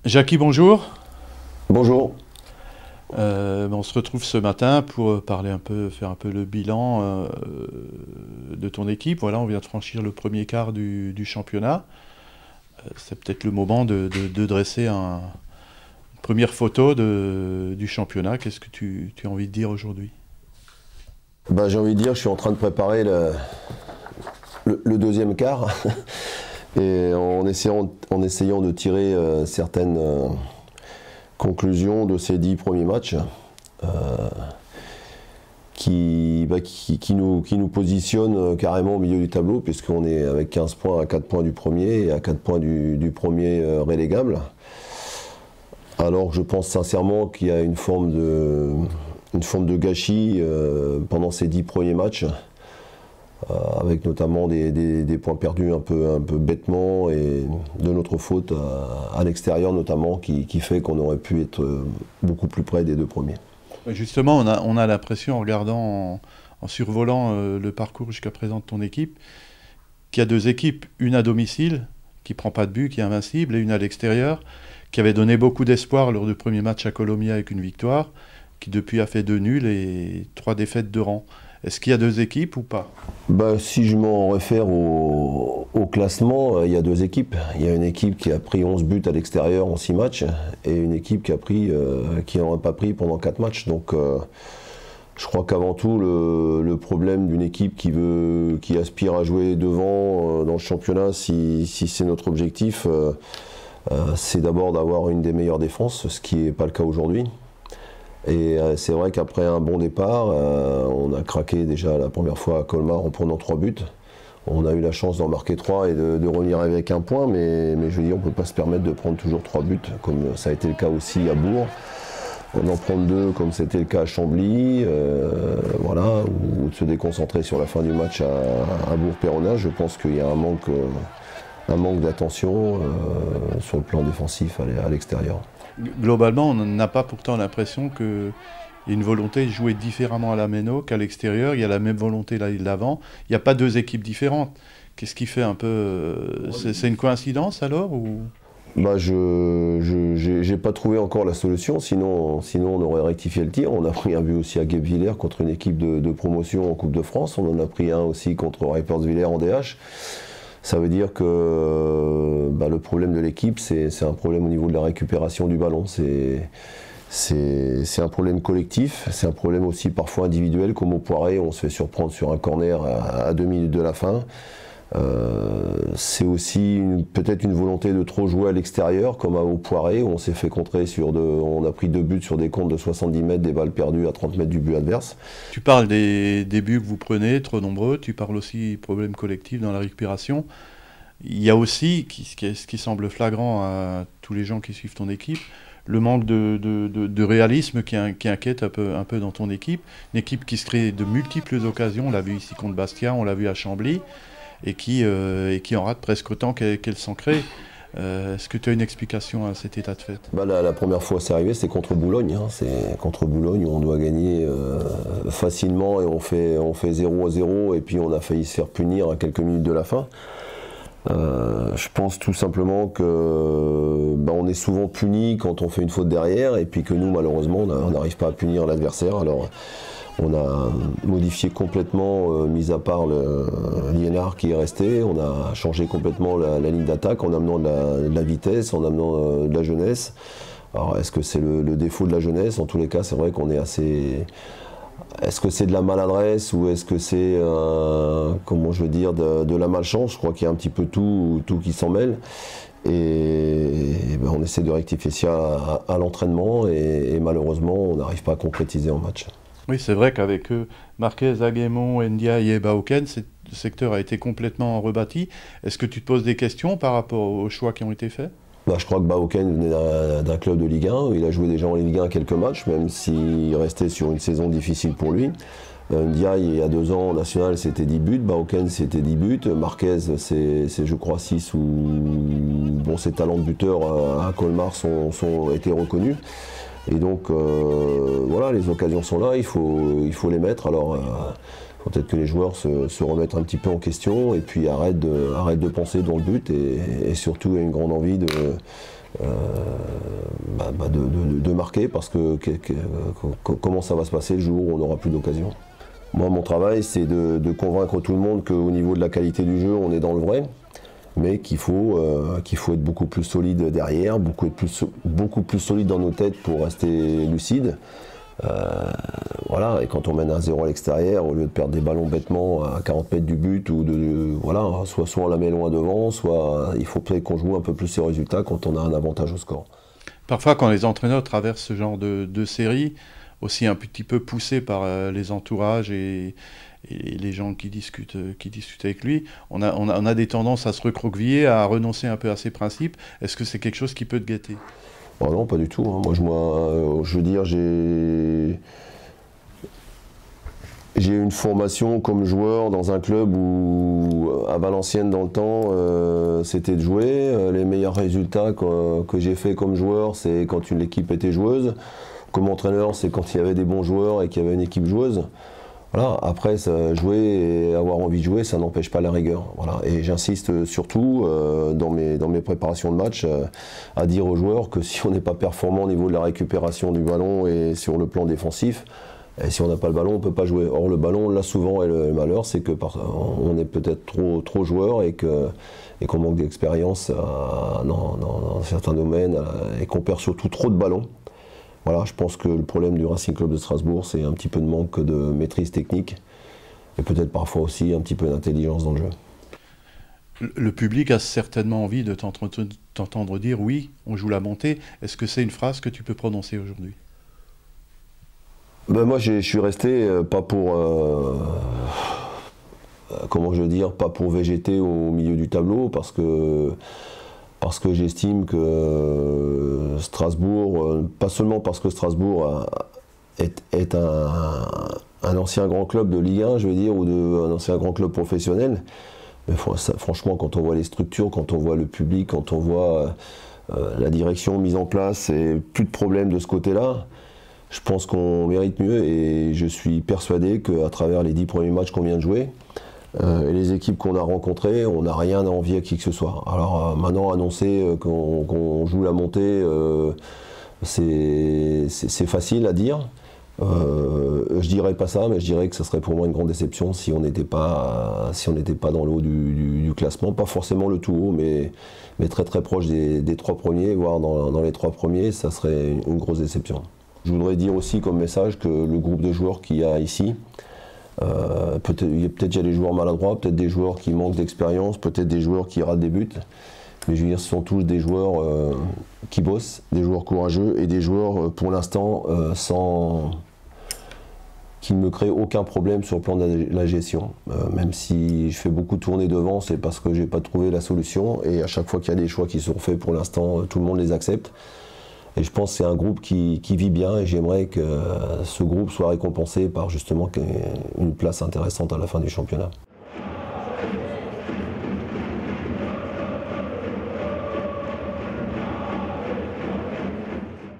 Jackie, bonjour. Bonjour. On se retrouve ce matin pour parler un peu, faire un peu le bilan de ton équipe. Voilà, on vient de franchir le premier quart du championnat. C'est peut-être le moment de dresser une première photo du championnat. Qu'est-ce que tu as envie de dire aujourd'hui? J'ai envie de dire que je suis en train de préparer le deuxième quart et en essayant de tirer certaines conclusions de ces 10 premiers matchs qui nous positionnent carrément au milieu du tableau, puisqu'on est avec 15 points à 4 points du premier et à 4 points du premier relégable. Alors que je pense sincèrement qu'il y a une forme de gâchis pendant ces 10 premiers matchs, avec notamment des points perdus un peu bêtement et de notre faute à l'extérieur notamment, qui fait qu'on aurait pu être beaucoup plus près des 2 premiers. Justement, on a l'impression, en regardant, en survolant le parcours jusqu'à présent de ton équipe, qu'il y a 2 équipes, une à domicile, qui ne prend pas de but, qui est invincible, et une à l'extérieur, qui avait donné beaucoup d'espoir lors du premier match à Colomiers avec une victoire, qui depuis a fait 2 nuls et 3 défaites de rang. Est-ce qu'il y a 2 équipes ou pas? Si je m'en réfère au classement, il y a 2 équipes. Il y a une équipe qui a pris 11 buts à l'extérieur en 6 matchs et une équipe qui n'en a pas pris pendant 4 matchs. Donc je crois qu'avant tout, le problème d'une équipe qui aspire à jouer devant dans le championnat, si c'est notre objectif, c'est d'abord d'avoir une des meilleures défenses, ce qui n'est pas le cas aujourd'hui. Et c'est vrai qu'après un bon départ, on a craqué déjà la première fois à Colmar en prenant 3 buts. On a eu la chance d'en marquer 3 et de revenir avec un point, mais je veux dire, on ne peut pas se permettre de prendre toujours 3 buts, comme ça a été le cas aussi à Bourg. On en prend 2, comme c'était le cas à Chambly, voilà, ou de se déconcentrer sur la fin du match à Bourg-Péronnin. Je pense qu'il y a un manque d'attention sur le plan défensif à l'extérieur. Globalement, on n'a pas pourtant l'impression qu'il y a une volonté de jouer différemment à la Méno qu'à l'extérieur. Il y a la même volonté l'année d'avant. Il n'y a pas 2 équipes différentes. Qu'est-ce qui fait un peu... C'est une coïncidence alors ou... Je n'ai pas trouvé encore la solution, sinon on aurait rectifié le tir. On a pris un but aussi à Guebwiller contre une équipe de promotion en Coupe de France. On en a pris un aussi contre Reiperswiller en DH. Ça veut dire que le problème de l'équipe, c'est un problème au niveau de la récupération du ballon. C'est un problème collectif, c'est un problème aussi parfois individuel, comme au Poiré, on se fait surprendre sur un corner à 2 minutes de la fin. C'est aussi peut-être une volonté de trop jouer à l'extérieur, comme au Poiré, où on s'est fait contrer on a pris 2 buts sur des comptes de 70 mètres, des balles perdues à 30 mètres du but adverse. Tu parles des buts que vous prenez, trop nombreux, tu parles aussi problème collectif dans la récupération. Il y a aussi, ce qui semble flagrant à tous les gens qui suivent ton équipe, le manque de réalisme qui inquiète un peu dans ton équipe. Une équipe qui se crée de multiples occasions, on l'a vu ici contre Bastia, on l'a vu à Chambly, et qui en rate presque autant qu'elle s'en crée. Est-ce que tu as une explication à cet état de fait? La première fois c'est arrivé, c'est contre Boulogne. C'est contre Boulogne où on doit gagner facilement et on fait 0-0 et puis on a failli se faire punir à quelques minutes de la fin. Je pense tout simplement que on est souvent puni quand on fait une faute derrière et puis que nous malheureusement on n'arrive pas à punir l'adversaire. Alors on a modifié complètement, mis à part Liénard qui est resté, on a changé complètement la ligne d'attaque en amenant de la vitesse, en amenant de la jeunesse. Alors est-ce que c'est le défaut de la jeunesse? En tous les cas c'est vrai qu'on est assez... Est-ce que c'est de la maladresse ou est-ce que c'est, comment je veux dire, de la malchance? Je crois qu'il y a un petit peu tout qui s'en mêle. Et on essaie de rectifier ça à l'entraînement et malheureusement on n'arrive pas à concrétiser en match. Oui, c'est vrai qu'avec Marquez, Aguemon, Ndiaye et Baoken, ce secteur a été complètement rebâti. Est-ce que tu te poses des questions par rapport aux choix qui ont été faits? Je crois que Baoken venait d'un club de Ligue 1, il a joué déjà en Ligue 1 quelques matchs, même s'il restait sur une saison difficile pour lui. Ndiaye, il y a 2 ans en national, c'était 10 buts, Baoken, c'était 10 buts, Marquez, c'est je crois 6 ou... Bon, ses talents de buteur à Colmar ont été reconnus. Et donc, voilà, les occasions sont là, il faut les mettre. Alors, peut-être que les joueurs se remettent un petit peu en question et puis arrêtent de penser dans le but et surtout aient une grande envie de marquer, parce que comment ça va se passer le jour où on n'aura plus d'occasion. Moi, mon travail, c'est de convaincre tout le monde qu'au niveau de la qualité du jeu, on est dans le vrai, mais qu'il faut être beaucoup plus solide derrière, beaucoup plus solide dans nos têtes pour rester lucide. Voilà, et quand on mène 1-0 à l'extérieur, au lieu de perdre des ballons bêtement à 40 mètres du but, ou voilà, soit on la met loin devant, soit il faut peut-être qu'on joue un peu plus ses résultats quand on a un avantage au score. Parfois, quand les entraîneurs traversent ce genre de série, aussi un petit peu poussés par les entourages et les gens qui discutent avec lui, on a des tendances à se recroqueviller, à renoncer un peu à ses principes. Est-ce que c'est quelque chose qui peut te gâter? Oh non, pas du tout. Moi, je veux dire, j'ai une formation comme joueur dans un club où, à Valenciennes dans le temps, c'était de jouer. Les meilleurs résultats que j'ai fait comme joueur, c'est quand l'équipe était joueuse. Comme entraîneur, c'est quand il y avait des bons joueurs et qu'il y avait une équipe joueuse. Voilà. Après, jouer et avoir envie de jouer, ça n'empêche pas la rigueur. Voilà. Et j'insiste surtout dans mes préparations de match à dire aux joueurs que si on n'est pas performant au niveau de la récupération du ballon et sur le plan défensif, et si on n'a pas le ballon, on ne peut pas jouer. Or, le ballon, là, souvent, et le malheur, c'est qu'on est peut-être trop joueur et qu'on manque d'expérience dans certains domaines et qu'on perd surtout trop de ballons. Voilà, je pense que le problème du Racing Club de Strasbourg, c'est un petit peu de manque de maîtrise technique et peut-être parfois aussi un petit peu d'intelligence dans le jeu. Le public a certainement envie de t'entendre dire « oui, on joue la montée ». Est-ce que c'est une phrase que tu peux prononcer aujourd'hui? Ben moi, je suis resté pas pour, comment je veux dire, pas pour végéter au milieu du tableau, parce que j'estime que Strasbourg, pas seulement parce que Strasbourg est un ancien grand club de Ligue 1, je veux dire, ou un ancien grand club professionnel, mais franchement, quand on voit les structures, quand on voit le public, quand on voit la direction mise en place, et plus de problèmes de ce côté-là, je pense qu'on mérite mieux, et je suis persuadé qu'à travers les 10 premiers matchs qu'on vient de jouer, et les équipes qu'on a rencontrées, on n'a rien à envier à qui que ce soit. Alors maintenant, annoncer qu'on joue la montée, c'est facile à dire. Je dirais pas ça, mais je dirais que ça serait pour moi une grande déception si on n'était pas dans le haut du classement. Pas forcément le tout haut, mais très très proche des 3 premiers, voire dans les 3 premiers, ça serait une grosse déception. Je voudrais dire aussi comme message que le groupe de joueurs qu'il y a ici, peut-être il y a des joueurs maladroits, peut-être des joueurs qui manquent d'expérience, peut-être des joueurs qui ratent des buts, mais je veux dire, ce sont tous des joueurs qui bossent, des joueurs courageux et des joueurs pour l'instant qui ne me créent aucun problème sur le plan de la gestion. Même si je fais beaucoup tourner devant, c'est parce que je n'ai pas trouvé la solution, et à chaque fois qu'il y a des choix qui sont faits, pour l'instant, tout le monde les accepte. Et je pense que c'est un groupe qui vit bien, et j'aimerais que ce groupe soit récompensé par justement une place intéressante à la fin du championnat.